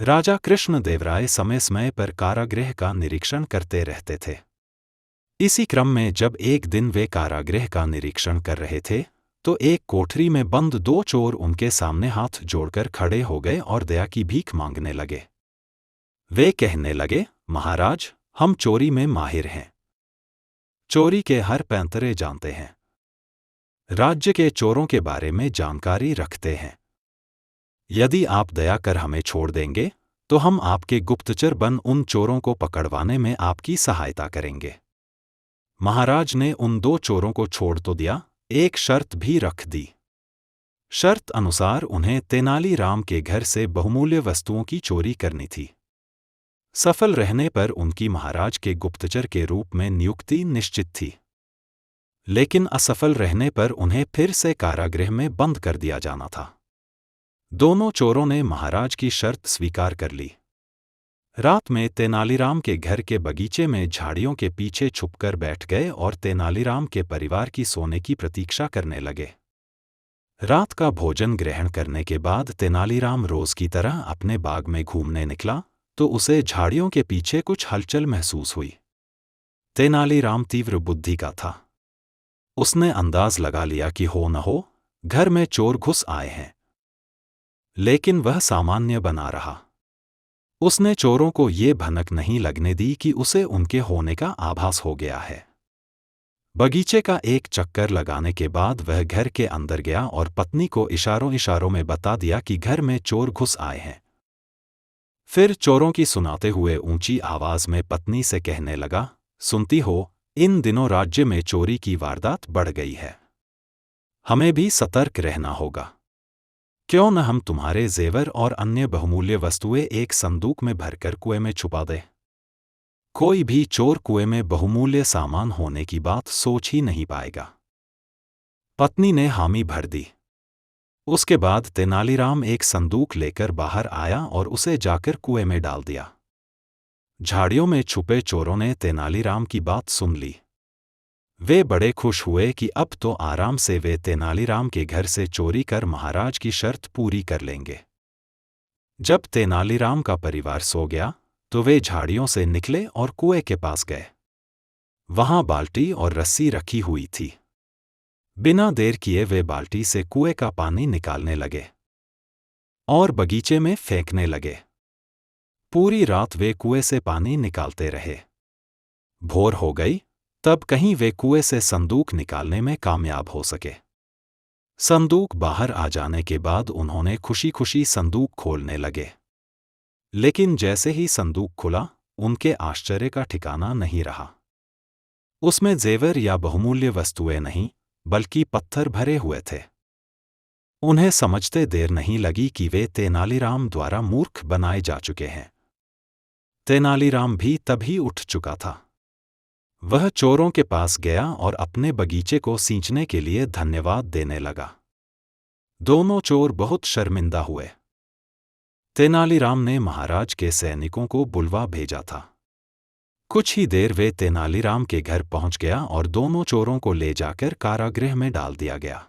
राजा कृष्णदेवराय समय समय पर कारागृह का निरीक्षण करते रहते थे। इसी क्रम में जब एक दिन वे कारागृह का निरीक्षण कर रहे थे तो एक कोठरी में बंद दो चोर उनके सामने हाथ जोड़कर खड़े हो गए और दया की भीख मांगने लगे। वे कहने लगे, महाराज, हम चोरी में माहिर हैं, चोरी के हर पैंतरे जानते हैं, राज्य के चोरों के बारे में जानकारी रखते हैं। यदि आप दया कर हमें छोड़ देंगे तो हम आपके गुप्तचर बन उन चोरों को पकड़वाने में आपकी सहायता करेंगे। महाराज ने उन दो चोरों को छोड़ तो दिया, एक शर्त भी रख दी। शर्त अनुसार उन्हें तेनालीराम के घर से बहुमूल्य वस्तुओं की चोरी करनी थी। सफल रहने पर उनकी महाराज के गुप्तचर के रूप में नियुक्ति निश्चित थी, लेकिन असफल रहने पर उन्हें फिर से कारागृह में बंद कर दिया जाना था। दोनों चोरों ने महाराज की शर्त स्वीकार कर ली। रात में तेनालीराम के घर के बगीचे में झाड़ियों के पीछे छुपकर बैठ गए और तेनालीराम के परिवार की सोने की प्रतीक्षा करने लगे। रात का भोजन ग्रहण करने के बाद तेनालीराम रोज की तरह अपने बाग में घूमने निकला तो उसे झाड़ियों के पीछे कुछ हलचल महसूस हुई। तेनालीराम तीव्र बुद्धि का था। उसने अंदाज लगा लिया कि हो न हो घर में चोर घुस आए हैं, लेकिन वह सामान्य बना रहा। उसने चोरों को ये भनक नहीं लगने दी कि उसे उनके होने का आभास हो गया है। बगीचे का एक चक्कर लगाने के बाद वह घर के अंदर गया और पत्नी को इशारों इशारों में बता दिया कि घर में चोर घुस आए हैं। फिर चोरों की सुनाते हुए ऊंची आवाज में पत्नी से कहने लगा, सुनती हो, इन दिनों राज्य में चोरी की वारदात बढ़ गई है, हमें भी सतर्क रहना होगा। क्यों न हम तुम्हारे जेवर और अन्य बहुमूल्य वस्तुएं एक संदूक में भरकर कुएं में छुपा दें। कोई भी चोर कुएं में बहुमूल्य सामान होने की बात सोच ही नहीं पाएगा। पत्नी ने हामी भर दी। उसके बाद तेनालीराम एक संदूक लेकर बाहर आया और उसे जाकर कुएं में डाल दिया। झाड़ियों में छुपे चोरों ने तेनालीराम की बात सुन ली। वे बड़े खुश हुए कि अब तो आराम से वे तेनालीराम के घर से चोरी कर महाराज की शर्त पूरी कर लेंगे। जब तेनालीराम का परिवार सो गया तो वे झाड़ियों से निकले और कुएं के पास गए। वहां बाल्टी और रस्सी रखी हुई थी। बिना देर किए वे बाल्टी से कुएं का पानी निकालने लगे और बगीचे में फेंकने लगे। पूरी रात वे कुएं से पानी निकालते रहे। भोर हो गई, तब कहीं वे कुएं से संदूक निकालने में कामयाब हो सके। संदूक बाहर आ जाने के बाद उन्होंने खुशी खुशी संदूक खोलने लगे, लेकिन जैसे ही संदूक खुला उनके आश्चर्य का ठिकाना नहीं रहा। उसमें जेवर या बहुमूल्य वस्तुएं नहीं बल्कि पत्थर भरे हुए थे। उन्हें समझते देर नहीं लगी कि वे तेनालीराम द्वारा मूर्ख बनाए जा चुके हैं। तेनालीराम भी तभी उठ चुका था। वह चोरों के पास गया और अपने बगीचे को सींचने के लिए धन्यवाद देने लगा। दोनों चोर बहुत शर्मिंदा हुए। तेनालीराम ने महाराज के सैनिकों को बुलवा भेजा था। कुछ ही देर वे तेनालीराम के घर पहुंच गया और दोनों चोरों को ले जाकर कारागृह में डाल दिया गया।